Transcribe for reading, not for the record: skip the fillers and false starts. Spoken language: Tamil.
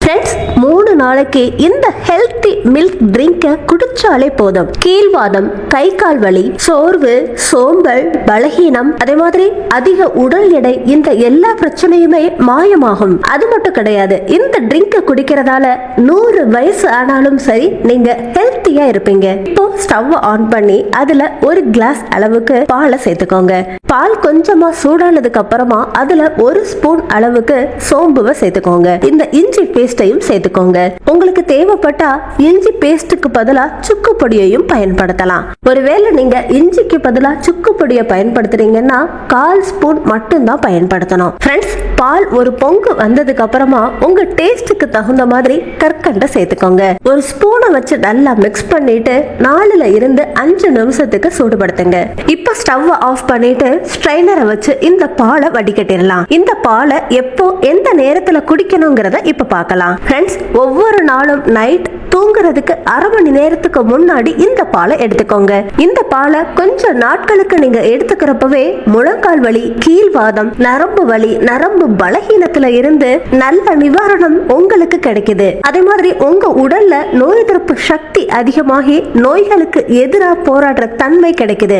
ஃப்ரெண்ட்ஸ், 3 நாளைக்கு இந்த ஹெல்த்தி மில்க் ட்ரிங்கை குடிச்சாலே போதும். கீழ்வாதம், கை கால் வலி, சோர்வு, சோம்பல், பலகீனம், அதே மாதிரி அதிக உடல் எடை, இந்த எல்லா பிரச்சனையுமே மாயமாகும். அது மட்டும் கிடையாது, இந்த ட்ரிங்கை குடிக்கிறதால 100 வயசு ஆனாலும் சரி நீங்க ஹெல்த்தியா இருப்பீங்க. இப்போ ஸ்டவ் ஆன் பண்ணி அதுல 1 கிளாஸ் அளவுக்கு பாலை சேர்த்துக்கோங்க. பால் கொஞ்சமா சூடானதுக்கு அப்புறமா அதுல 1 ஸ்பூன் அளவுக்கு சோம்புவை சேர்த்துக்கோங்க. இந்த இஞ்சி பேஸ்டையும் சேர்த்துக்கோங்க. உங்களுக்கு தேவைப்பட்டா இஞ்சி பேஸ்டுக்கு பதிலா சுக்கு பொடியையும் பயன்படுத்தலாம். ஒருவேளை நீங்க இஞ்சிக்கு பதிலா சுக்கு பொடியை பயன்படுத்துறீங்கன்னா 1/4 ஸ்பூன் மட்டும் தான் பயன்படுத்தணும். ஃப்ரெண்ட்ஸ், பால் ஒரு பொங்கு வந்ததுக்கு அப்புறமா உங்க டேஸ்டுக்கு தகுந்த மாதிரி கற்கண்டை சேர்த்துக்கோங்க. 1 ஸ்பூனை வச்சு நல்லா மிக்ஸ் பண்ணிட்டு 4ல இருந்து 5 நிமிஷத்துக்கு சூடுபடுத்துங்க. இப்போ ஸ்டவ் ஆஃப் பண்ணிட்டு ஸ்ட்ரைனரை வச்சு இந்த பாலை வடிகட்டிடலாம். இந்த பாலை எப்போ எந்த நேரத்துல குடிக்கணுங்கிறத இப்ப பார்க்கலாம். ஃப்ரெண்ட்ஸ், ஒவ்வொரு நாளும் நைட் தூங்குறதுக்கு 1/2 மணி நேரத்துக்கு முன்னாடி இந்த பாலை எடுத்துக்கோங்க. இந்த பாலை கொஞ்சம் நாட்களுக்கு நீங்க எடுத்துக்கிறப்பவே முழங்கால் வலி, கீழ்வாதம், நரம்பு வலி, நரம்பு பலகீனத்துல இருந்து நல்ல நிவாரணம் உங்களுக்கு கிடைக்குது. அதே மாதிரி உங்க உடல்ல நோய் எதிர்ப்பு சக்தி அதிகமாகி நோய்களுக்கு எதிராக போராடுற தன்மை கிடைக்குது.